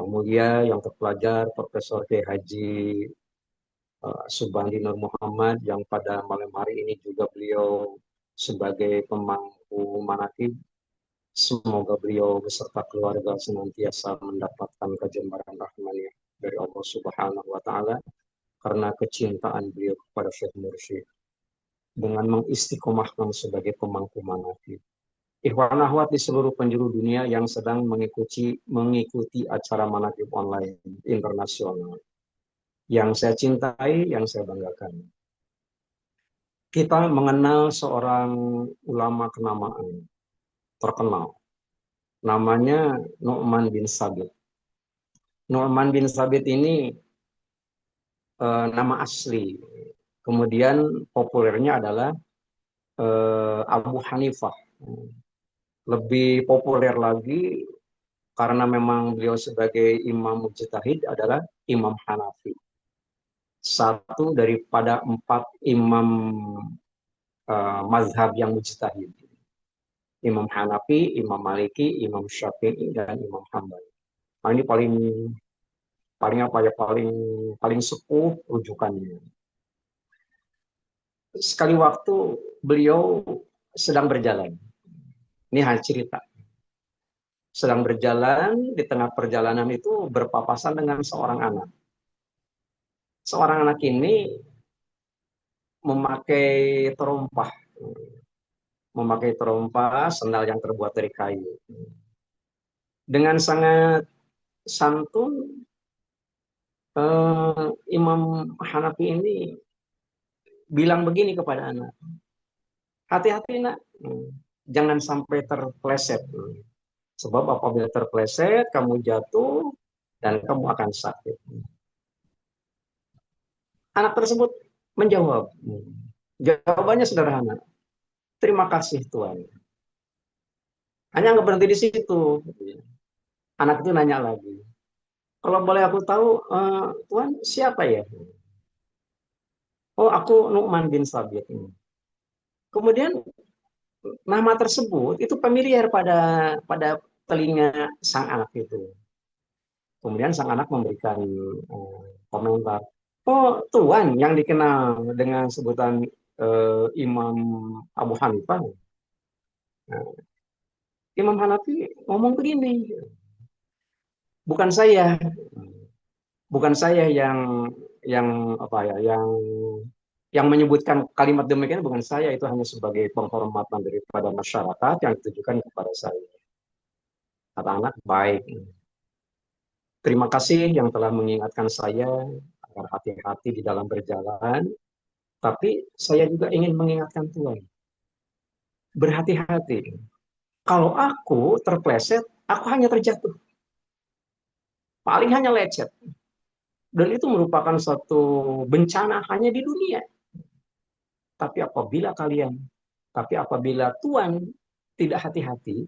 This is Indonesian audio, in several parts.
Yang mulia, yang terpelajar, Profesor Kiai Haji Subandi Nur Muhammad, yang pada malam hari ini juga beliau sebagai pemangku manaqib. Semoga beliau beserta keluarga senantiasa mendapatkan kejemparan rahmannya dari Allah Subhanahu wa Ta'ala karena kecintaan beliau kepada Syekh Mursyid dengan mengistiqomahkan sebagai pemangku manaqib. Ikhwan akhwat di seluruh penjuru dunia yang sedang mengikuti acara manaqib online internasional. Yang saya cintai, yang saya banggakan. Kita mengenal seorang ulama kenamaan terkenal. Namanya Nu'man bin Sabit. Nu'man bin Sabit ini nama asli. Kemudian populernya adalah Abu Hanifah. Lebih populer lagi karena memang beliau sebagai imam mujtahid adalah Imam Hanafi. Satu daripada 4 imam mazhab yang mujtahid. Imam Hanafi, Imam Maliki, Imam Syafi'i, dan Imam Hambali. Nah, ini paling paling apa ya paling paling sepuh rujukannya. Sekali waktu beliau sedang berjalan. Ini hanya cerita. Sedang berjalan, di tengah perjalanan itu berpapasan dengan seorang anak. Seorang anak ini memakai terompah, sendal yang terbuat dari kayu. Dengan sangat santun, Imam Hanafi ini bilang begini kepada anak, hati-hati nak, jangan sampai terpleset. Sebab apabila terpleset, kamu jatuh dan kamu akan sakit. Anak tersebut menjawab. Jawabannya sederhana. Terima kasih Tuhan. Hanya nggak berhenti di situ. Anak itu nanya lagi. Kalau boleh aku tahu, Tuhan siapa ya? Oh, aku Nu'man bin Sabit. Kemudian nama tersebut itu familiar pada telinga sang anak itu. Kemudian sang anak memberikan komentar. Oh, Tuhan yang dikenal dengan sebutan Imam Abu Hanifah. Nah, Imam Hanafi ngomong begini, bukan saya, bukan saya yang apa ya, yang menyebutkan kalimat demikian bukan saya, itu hanya sebagai penghormatan daripada masyarakat yang ditujukan kepada saya. Kata anak, baik. Terima kasih yang telah mengingatkan saya agar hati-hati di dalam berjalan. Tapi saya juga ingin mengingatkan Tuhan. Berhati-hati. Kalau aku terpleset, aku hanya terjatuh. Paling hanya lecet. Dan itu merupakan suatu bencana hanya di dunia. Tapi apabila Tuhan tidak hati-hati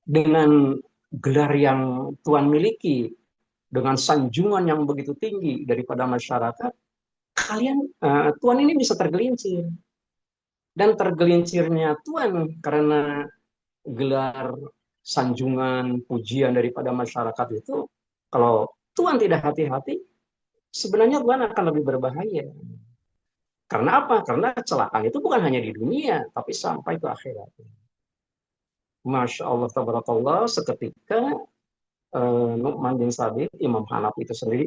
dengan gelar yang Tuhan miliki, dengan sanjungan yang begitu tinggi daripada masyarakat, Tuhan ini bisa tergelincir. Dan tergelincirnya Tuhan karena gelar sanjungan, pujian daripada masyarakat itu, kalau Tuhan tidak hati-hati, sebenarnya Tuhan akan lebih berbahaya. Karena apa? Karena kecelakaan itu bukan hanya di dunia, tapi sampai ke akhirat. Masya Allah, tabarakallah, seketika Nu'man bin Sabit, Imam Hanafi itu sendiri,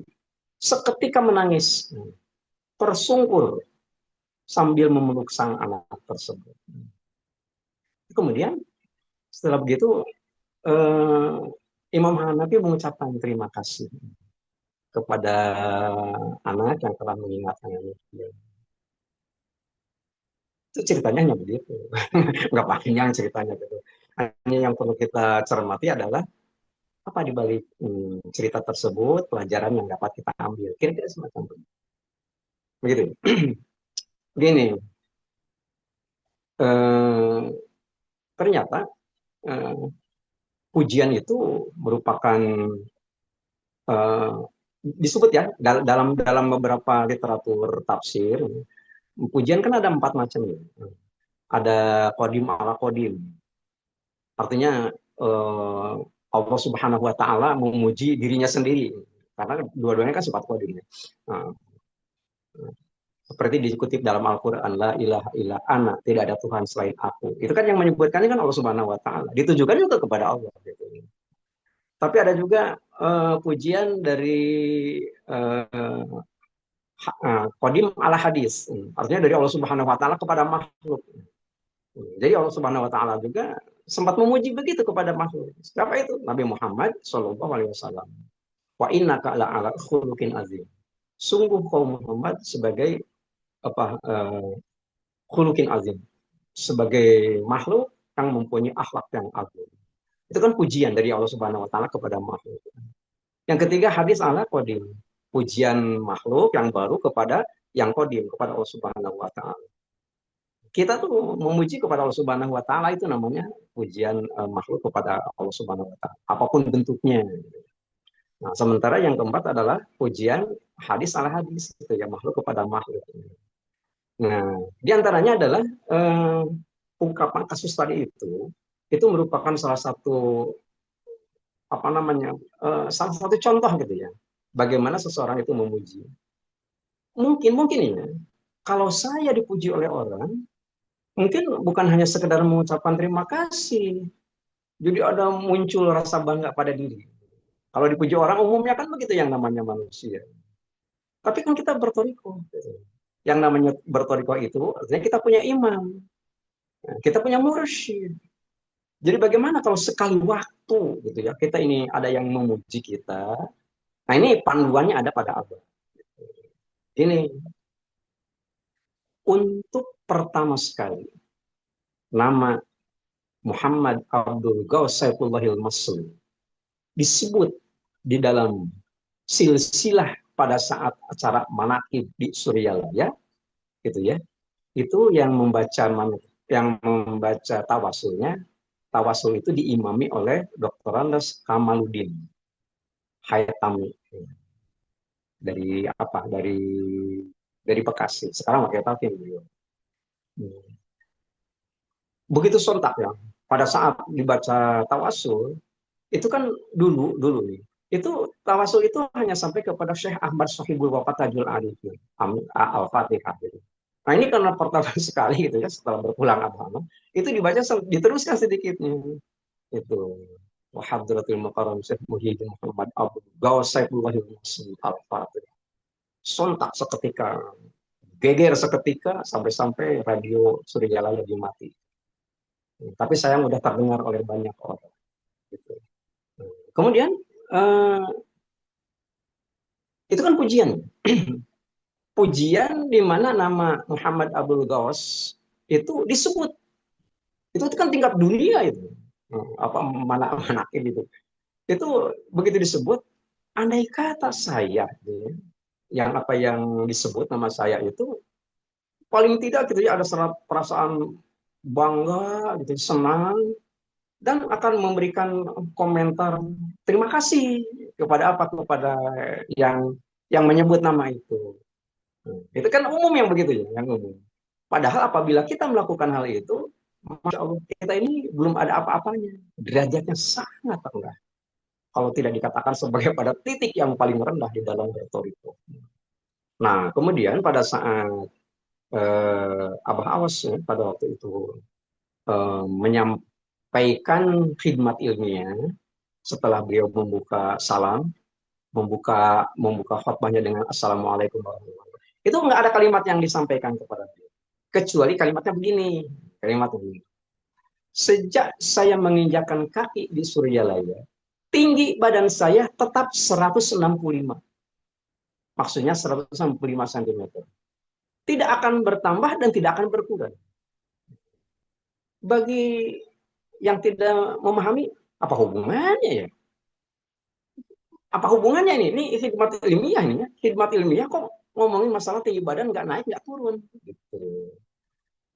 seketika menangis, tersungkur, sambil memeluk sang anak tersebut. Kemudian, setelah begitu, eh, Imam Hanafi mengucapkan terima kasih kepada anak yang telah mengingatkan dia. Itu ceritanya hanya begitu. Nggak panjang ceritanya gitu. Hanya yang perlu kita cermati adalah apa di balik cerita tersebut, pelajaran yang dapat kita ambil. Kira-kira semacam itu. Begitu. Begini, eh, ternyata eh, pujian itu merupakan eh, disebut ya dalam dalam beberapa literatur tafsir, pujian kan ada 4 macam ya. Ada kodim ala kodim. Artinya Allah Allah Subhanahu wa taala memuji dirinya sendiri karena dua-duanya kan sifat qadim. Nah, seperti dikutip dalam Al-Qur'an, la ilaha illa ana, tidak ada Tuhan selain aku. Itu kan yang menyebutkannya kan Allah Subhanahu wa taala. Ditujukan juga kepada Allah gitu. Tapi ada juga pujian dari uh, qadim ala hadis. Artinya dari Allah Subhanahu wa taala kepada makhluk. Jadi Allah Subhanahu wa taala juga sempat memuji begitu kepada makhluk. Siapa itu? Nabi Muhammad sallallahu alaihi wasallam. Wa innaka la ala khuluqin azim. Sungguh kau Muhammad sebagai apa khuluqin azim, sebagai makhluk yang mempunyai akhlak yang agung. Itu kan pujian dari Allah Subhanahu wa taala kepada makhluk. Yang ketiga hadis ala qadim. Pujian makhluk yang baru kepada yang qadim, kepada Allah Subhanahu wa taala. Kita tuh memuji kepada Allah Subhanahu wa taala itu namanya pujian makhluk kepada Allah Subhanahu wa taala, apapun bentuknya. Nah, sementara yang keempat adalah pujian hadis ala hadis, itu ya makhluk kepada makhluk. Nah, di antaranya adalah ungkapan kasus tadi itu merupakan salah satu apa namanya salah satu contoh gitu ya, bagaimana seseorang itu memuji. Mungkin ini, kalau saya dipuji oleh orang, mungkin bukan hanya sekedar mengucapkan terima kasih, jadi ada muncul rasa bangga pada diri. Kalau dipuji orang umumnya kan begitu yang namanya manusia. Tapi kan kita bertoriko. Yang namanya bertoriko itu artinya kita punya imam, kita punya mursyid. Jadi bagaimana kalau sekali waktu gitu ya kita ini ada yang memuji kita. Nah ini panduannya ada pada Abah. Ini untuk pertama sekali nama Muhammad Abdul Ghaus Saifullahil Masri disebut di dalam silsilah pada saat acara manaqib di Suryalaya gitu ya. Itu yang membaca tawasul itu diimami oleh Dr. Andes Kamaluddin Hayatami dari apa dari Bekasi, sekarang pakai talking beliau. Begitu sontak ya pada saat dibaca tawasul itu kan dulu nih itu tawasul itu hanya sampai kepada Syekh Ahmad Sohibul Wafat Tajul Arifin Al-Fatihah gitu. Nah ini karena pertama sekali gitu ya setelah berpulang Abah itu dibaca diteruskan sedikitnya itu Wahadratul Mukarram Syekh Muhyiddin Muhammad Abu Ghaus Saifullahil Masri Al-Fatihah. Sontak seketika, geger seketika sampai-sampai radio Suryalaya dimati. Tapi sayang udah terdengar oleh banyak orang. Gitu. Kemudian itu kan pujian. Pujian di mana nama Muhammad Abdul Ghaus itu disebut. Itu kan tingkat dunia itu. Apa mana itu. Itu begitu disebut, andai kata saya yang disebut nama saya itu paling tidak gitu ya ada perasaan bangga gitu, senang dan akan memberikan komentar terima kasih kepada yang menyebut nama itu. Itu kan umum yang begitu ya, yang umum. Padahal apabila kita melakukan hal itu, Masya Allah, kita ini belum ada apa-apanya. Derajatnya sangat rendah. Kalau tidak dikatakan sebagai pada titik yang paling rendah di dalam retorika. Nah, kemudian pada saat Abah Awas ya, pada waktu itu menyampaikan khidmat ilmiah setelah beliau membuka salam, membuka khutbahnya dengan Assalamualaikum warahmatullahi wabarakatuh. Itu nggak ada kalimat yang disampaikan kepada beliau. Kecuali kalimatnya begini. Kalimat begini. Sejak saya menginjakkan kaki di Suryalaya, tinggi badan saya tetap 165. Maksudnya 165 cm. Tidak akan bertambah dan tidak akan berkurang. Bagi yang tidak memahami, apa hubungannya ya? Apa hubungannya ini? Ini khidmat ilmiah ini ya. Khidmat ilmiah kok ngomongin masalah tinggi badan nggak naik nggak turun. Gitu.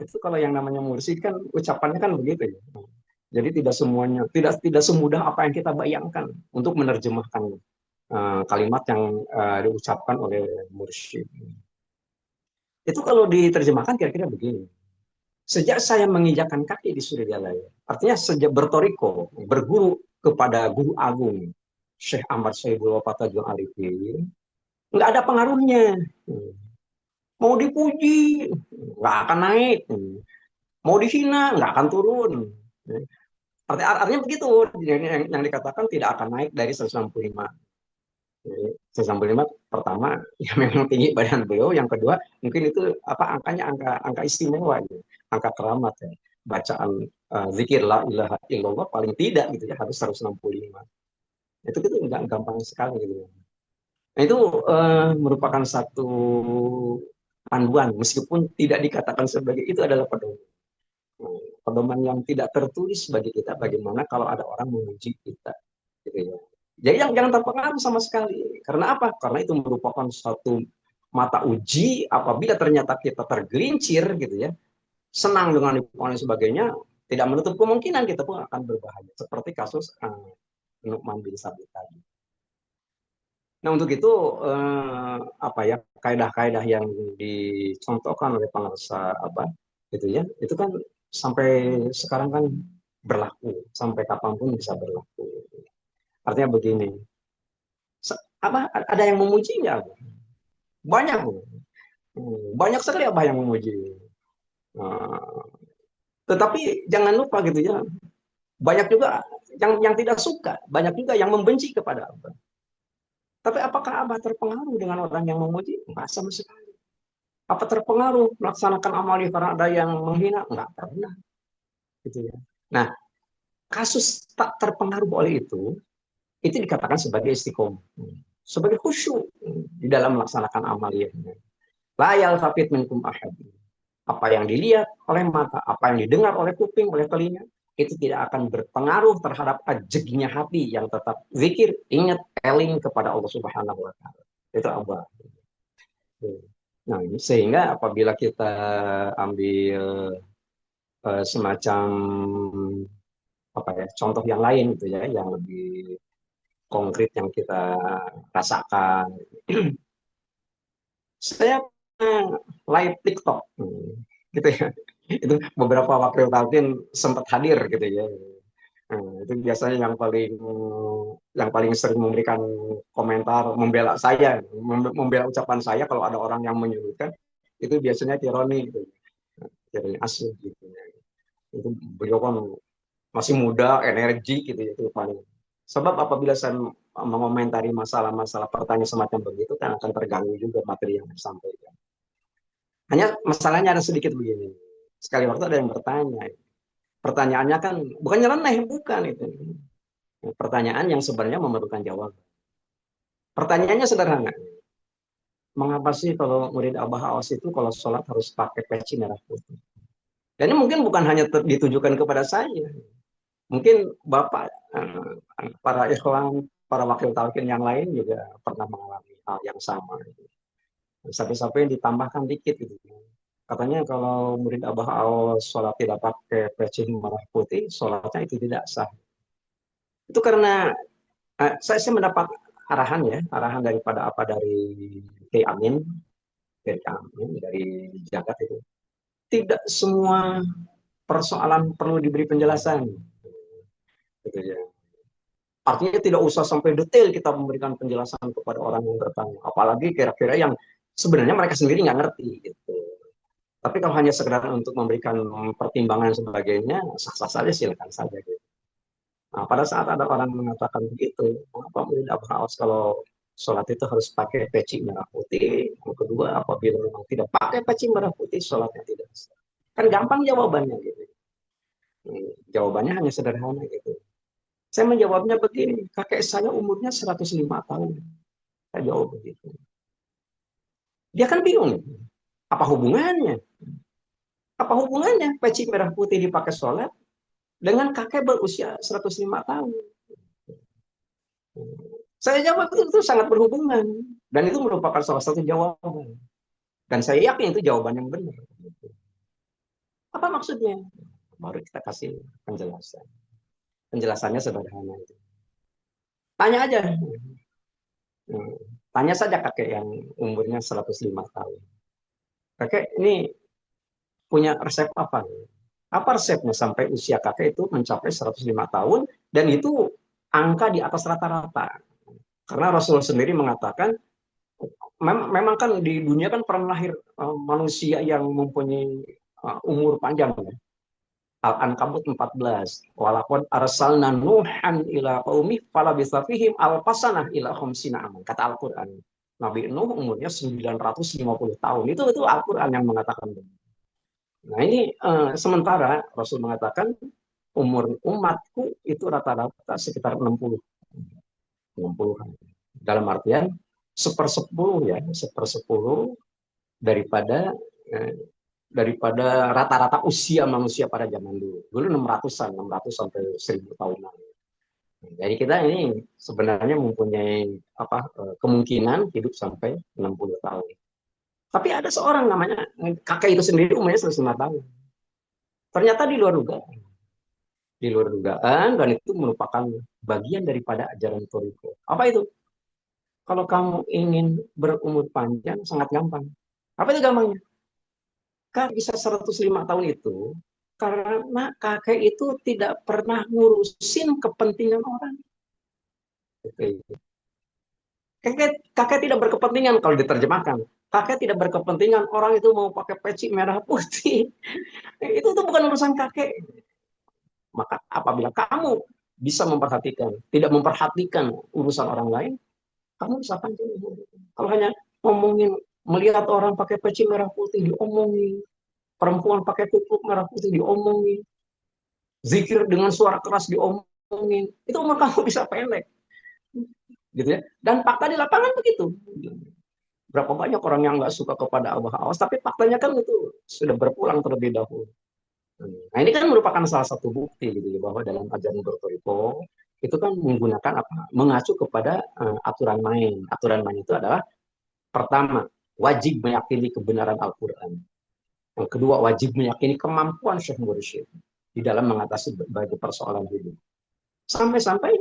Itu kalau yang namanya mursyid kan ucapannya kan begitu ya. Jadi tidak semudah apa yang kita bayangkan untuk menerjemahkan kalimat yang diucapkan oleh mursyid. Itu kalau diterjemahkan kira-kira begini. Sejak saya menginjakkan kaki di Suryalaya, artinya sejak bertoriko, berguru kepada guru agung Syekh Ahmad Syaibul Wafat Tajul Arifin, nggak ada pengaruhnya. Mau dipuji, nggak akan naik. Mau dihina, nggak akan turun. Artinya begitu, yang dikatakan tidak akan naik dari 165. Jadi, 165 pertama, ya memang tinggi badan beliau. Yang kedua, mungkin itu apa angkanya angka istimewa, gitu. Angka keramat ya. Bacaan zikir la ilaha illallah paling tidak gitu ya harus 165. Itu gitu nggak gampang sekali gitu. Nah itu merupakan satu panduan meskipun tidak dikatakan sebagai itu adalah pedoman. Pedoman yang tidak tertulis bagi kita bagaimana kalau ada orang menguji kita gitu ya. Jadi jangan terpengaruh sama sekali. Karena apa? Karena itu merupakan satu mata uji apabila ternyata kita tergelincir gitu ya. Senang dengan lingkungan dan sebagainya, tidak menutup kemungkinan kita pun akan berbahaya. Seperti kasus Nu'man bin Sabit tadi. Nah untuk itu apa ya kaidah-kaidah yang dicontohkan oleh pengarsa apa gitu ya itu kan sampai sekarang kan berlaku sampai kapanpun bisa berlaku. Artinya begini, apa ada yang memujinya? Banyak, banyak sekali apa yang memuji. Nah, tetapi jangan lupa gitu ya, banyak juga yang tidak suka, banyak juga yang membenci kepada Abah. Tapi apakah Abah terpengaruh dengan orang yang memuji? Enggak sama sekali. Apa terpengaruh melaksanakan amal karena ada yang menghina? Enggak pernah. Gitu ya. Nah, kasus tak terpengaruh oleh itu dikatakan sebagai istiqomah. Sebagai khusyuk di dalam melaksanakan amaliyahnya. La yaltafit minkum ahad. Apa yang dilihat oleh mata, apa yang didengar oleh kuping, oleh telinga, itu tidak akan berpengaruh terhadap ajegnya hati yang tetap zikir, ingat, eling kepada Allah Subhanahu wa taala. Itu apa? Nah, sehingga apabila kita ambil semacam apa ya, contoh yang lain gitu ya, yang lebih konkret yang kita rasakan. Saya live TikTok, gitu ya. Itu beberapa wakil talkin sempat hadir gitu ya. Itu biasanya yang paling sering memberikan komentar membela saya, membela ucapan saya kalau ada orang yang menyudutkan itu biasanya Tironi gitu. Tironi Asu gitu ya. Itu beliau kan masih muda, energi gitu ya, itu paling. Sebab apabila saya mengomentari masalah-masalah pertanyaan semacam begitu kan akan terganggu juga materi yang disampaikan. Hanya masalahnya ada sedikit begini. Sekali waktu ada yang bertanya. Pertanyaannya kan bukan nyeleneh, bukan itu. Pertanyaan yang sebenarnya memerlukan jawaban. Pertanyaannya sederhana. Mengapa sih kalau murid Abah Awas itu kalau sholat harus pakai peci merah putih? Dan ini mungkin bukan hanya ditujukan kepada saya. Mungkin Bapak, para ikhwan, para wakil talqin yang lain juga pernah mengalami hal yang sama. Sampai-sampai ditambahkan dikit gitu. Katanya kalau murid Abah Awas sholat tidak pakai peci merah putih, sholatnya itu tidak sah. Itu karena saya mendapat arahan daripada apa dari Kiai Amin, dari Jagat itu. Tidak semua persoalan perlu diberi penjelasan, gitu ya. Artinya tidak usah sampai detail kita memberikan penjelasan kepada orang yang bertanya, apalagi kira-kira yang sebenarnya mereka sendiri nggak ngerti, gitu. Tapi kalau hanya sekedar untuk memberikan pertimbangan sebagainya, sah-sah saja, silakan saja. Gitu. Nah, pada saat ada orang mengatakan begitu, mengapa murid Abu Hawas kalau sholat itu harus pakai peci merah putih? Yang kedua, apabila memang tidak pakai peci merah putih, sholatnya tidak sah. Kan gampang jawabannya gitu. Jawabannya hanya sederhana gitu. Saya menjawabnya begini, kakek saya umurnya 105 tahun. Saya jawab begitu. Dia kan bingung, apa hubungannya? Apa hubungannya peci merah putih dipakai sholat dengan kakek berusia 105 tahun? Saya jawab itu sangat berhubungan. Dan itu merupakan salah satu jawaban. Dan saya yakin itu jawaban yang benar. Apa maksudnya? Baru kita kasih penjelasan. Penjelasannya sederhana. Tanya aja. Tanya saja kakek yang umurnya 105 tahun. Kakek ini punya resep apa? Apa resepnya sampai usia kakek itu mencapai 105 tahun dan itu angka di atas rata-rata. Karena Rasul sendiri mengatakan, memang kan di dunia kan pernah lahir manusia yang mempunyai umur panjang. Ya. Al-Ankabut 14. Walaupun arsalna Nuhan ila qaumi falabitha fihim alfasanah ila khamsina aman. Kata Al-Qur'an. Nabi Nuh umurnya 950 tahun. Itu Al-Qur'an yang mengatakan. Nah, ini sementara Rasul mengatakan umur umatku itu rata-rata sekitar 60 an. Dalam artian sepersepuluh ya, sepersepuluh daripada eh, daripada rata-rata usia manusia pada zaman dulu. Dulu 600-an, 600 sampai 1000 tahunan. Jadi kita ini sebenarnya mempunyai kemungkinan hidup sampai 60 tahun. Tapi ada seorang namanya kakek itu sendiri umurnya 105 tahun. Ternyata di luar dugaan. Di luar dugaan, dan itu merupakan bagian daripada ajaran Toriko. Apa itu? Kalau kamu ingin berumur panjang, sangat gampang. Apa itu gampangnya? Kakek bisa 105 tahun itu karena kakek itu tidak pernah ngurusin kepentingan orang. Kakek tidak berkepentingan kalau diterjemahkan. Kakek tidak berkepentingan orang itu mau pakai peci merah putih. Itu bukan urusan kakek. Maka apabila kamu bisa memperhatikan, tidak memperhatikan urusan orang lain, kamu bisa panjang. Kalau hanya ngomongin, melihat orang pakai peci merah putih diomongin, perempuan pakai kupluk merah putih diomongin, zikir dengan suara keras diomongin, itu umur kamu bisa pendek, gitu ya. Dan fakta di lapangan begitu. Berapa banyak orang yang nggak suka kepada Abah Awas, tapi faktanya kan itu sudah berpulang terlebih dahulu. Nah, ini kan merupakan salah satu bukti gitu ya, bahwa dalam ajaran Bertoriko itu kan menggunakan mengacu kepada aturan main. Aturan main itu adalah pertama, wajib meyakini kebenaran Al-Quran. Yang kedua, wajib meyakini kemampuan Syekh Mursyid di dalam mengatasi berbagai persoalan hidup. Sampai-sampai,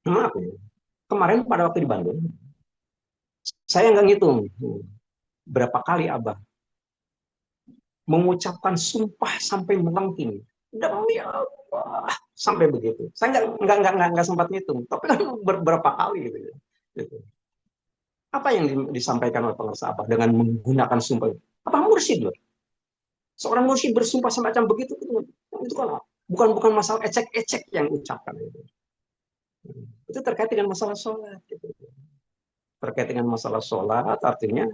maaf ya, kemarin pada waktu di Bandung, saya nggak ngitung berapa kali Abah mengucapkan sumpah sampai melengking. Demi Allah, sampai begitu. Saya nggak sempat ngitung, tapi kan beberapa kali gitu. Gitu. Apa yang disampaikan oleh pengusaha Abah dengan menggunakan sumpah? Apa mursyid loh? Seorang mursyid bersumpah semacam begitu itu kan bukan masalah ecek-ecek yang ucapkan itu. Itu terkait dengan masalah sholat. Gitu. Terkait dengan masalah sholat, artinya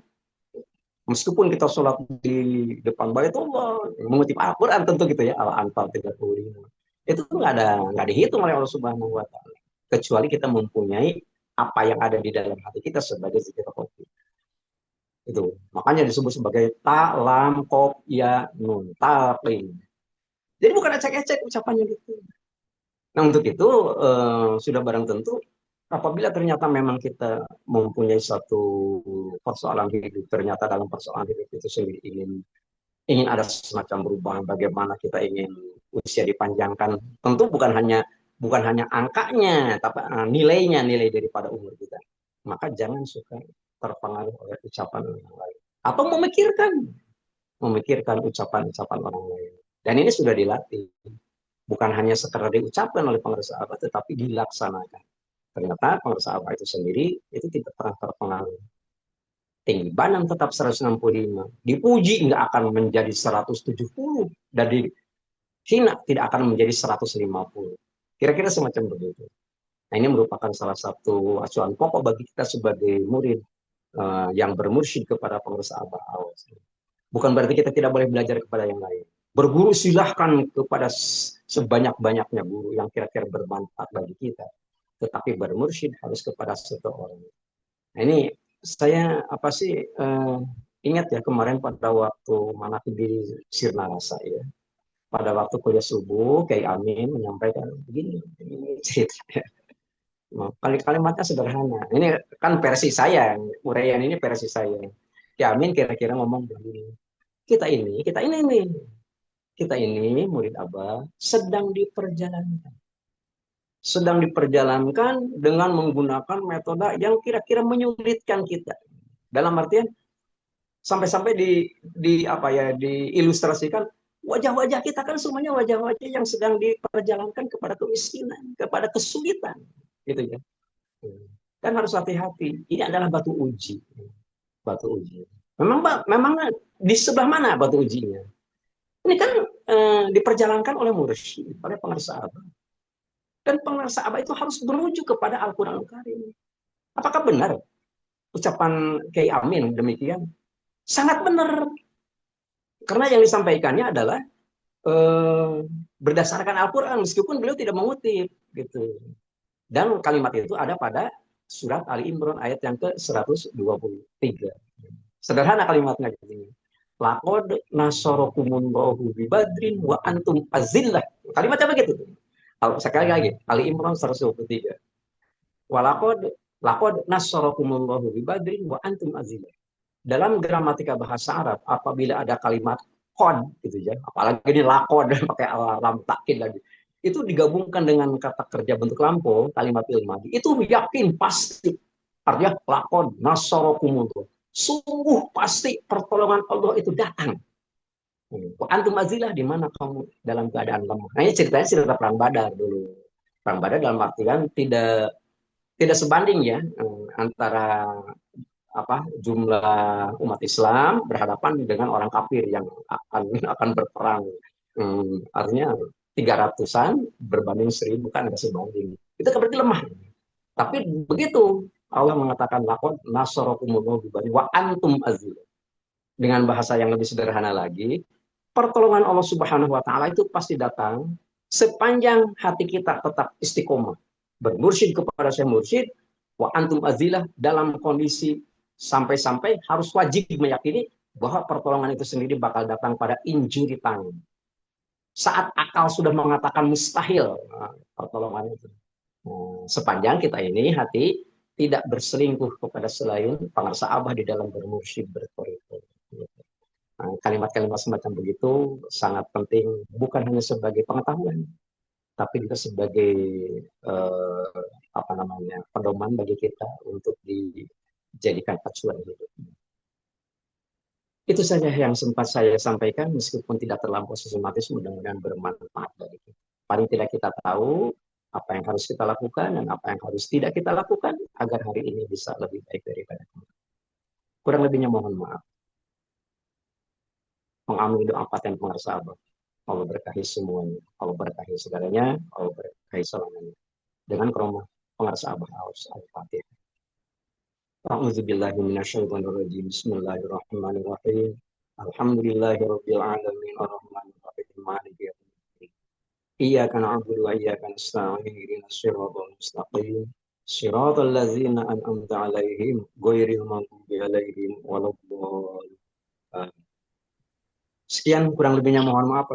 meskipun kita sholat di depan Baitullah, mengutip Al-Quran tentu gitu ya, Al-Anfal 35. Itu nggak dihitung oleh Allah Subhanahu Wa Taala. Kecuali kita mempunyai apa yang ada di dalam hati kita sebagai zikir khofi. Itu makanya disebut sebagai ta lam kof ya nun talqin. Jadi bukan ecek-ecek ucapannya gitu. Nah untuk itu sudah barang tentu apabila ternyata memang kita mempunyai satu persoalan hidup, ternyata dalam persoalan hidup itu sendiri ingin ada semacam perubahan, bagaimana kita ingin usia dipanjangkan, tentu bukan hanya angkanya, tapi nilai daripada umur kita. Maka jangan suka terpengaruh oleh ucapan orang lain atau memikirkan ucapan-ucapan orang lain. Dan ini sudah dilatih, bukan hanya sekedar diucapkan oleh pengusaha apa, tetapi dilaksanakan. Ternyata pengusaha apa itu sendiri itu tidak pernah terpengaruh. Tinggi badan tetap 165, dipuji nggak akan menjadi 170, dan dihina tidak akan menjadi 150. Kira-kira semacam begitu. Nah, ini merupakan salah satu acuan pokok bagi kita sebagai murid yang bermursyid kepada pengusaha Abah Awas. Bukan berarti kita tidak boleh belajar kepada yang lain. Berguru silahkan kepada sebanyak-banyaknya guru yang kira-kira bermanfaat bagi kita. Tetapi bermursyid harus kepada satu orang. Nah, ini saya ingat ya kemarin pada waktu manaqib di Sirna Rasa ya. Pada waktu kuliah subuh, Kiai Amin menyampaikan begini ceritanya. Kalimatnya sederhana. Ini kan versi saya, uraian ini versi saya. Kiai Amin kira-kira ngomong begini. Kita ini murid Abah sedang diperjalankan. Sedang diperjalankan dengan menggunakan metode yang kira-kira menyulitkan kita. Dalam artian sampai-sampai diilustrasikan Wajah-wajah kita kan semuanya wajah-wajah yang sedang diperjalankan kepada kemiskinan, kepada kesulitan, gitu ya. Kan harus hati-hati. Ini adalah batu uji, batu uji. Memang di sebelah mana batu ujinya? Ini kan diperjalankan oleh mursyid, oleh pengarsa abah. Dan pengarsa abah itu harus merujuk kepada Al-Quran Al-Karim. Apakah benar ucapan Kiai Amin demikian? Sangat benar. Karena yang disampaikannya adalah eh, berdasarkan Al-Quran, meskipun beliau tidak mengutip. Gitu. Dan kalimat itu ada pada surat Ali Imran ayat yang ke-123. Sederhana kalimatnya. Laqad nasarakumullahu bibadrin wa antum azillah. Kalimatnya begitu. Sekali lagi, Ali Imran 123. Walaqad laqad nasarakumullahu bibadrin wa antum azillah. Dalam gramatika bahasa Arab, apabila ada kalimat qad gitu ya, apalagi ini laqad pakai lam takkid lagi. Itu digabungkan dengan kata kerja bentuk lampau, kalimat ilmadi. Itu yakin pasti. Artinya laqad nasarakumullah. Sungguh pasti pertolongan Allah itu datang. Antum azilah di mana kamu dalam keadaan lemah. Nah, ini ceritanya cerita perang Badar dulu. Perang Badar dalam artian tidak tidak sebanding ya antara jumlah umat Islam berhadapan dengan orang kafir yang akan berperang. Artinya 300-an berbanding 1.000 kan nggak sebanding. Itu kan berarti lemah. Tapi begitu Allah mengatakan lakon nasarakumullah wa antum azil. Dengan bahasa yang lebih sederhana lagi, pertolongan Allah Subhanahu wa taala itu pasti datang sepanjang hati kita tetap istiqomah. Bermursyid kepada Syekh Mursyid, wa antum azilah dalam kondisi sampai-sampai harus wajib meyakini bahwa pertolongan itu sendiri bakal datang pada injuri tangan. Saat akal sudah mengatakan mustahil pertolongan itu. Sepanjang kita ini hati tidak berselingkuh kepada selain pengarsa abah di dalam bermursyid berkorifat. Kalimat-kalimat semacam begitu sangat penting, bukan hanya sebagai pengetahuan, tapi juga sebagai pedoman bagi kita untuk dijadikan acuan hidup. Itu saja yang sempat saya sampaikan, meskipun tidak terlampau sistematis, mudah-mudahan bermanfaat bagi kita. Paling tidak kita tahu apa yang harus kita lakukan dan apa yang harus tidak kita lakukan agar hari ini bisa lebih baik daripada kemarin. Kurang lebihnya mohon maaf. Mengambil doa paten pengarsa abah. Allah berkahi semuanya. Allah berkahi segalanya. Allah berkahi selamanya. Dengan keromah pengarsa abah Al-Fatihah. A'udzubillahi minasyaitonirrajim. Bismillahirrahmanirrahim. Alhamdulillahirabbil alamin arrahmanir rahim maliki yaumiddin. Iyyaka na'budu wa iyyaka nasta'in ihdinas siratal mustaqim. Siratal ladzina an'amta 'alaihim ghairil maghdubi 'alaihim waladdallin. Sekian kurang lebihnya mohon maaf.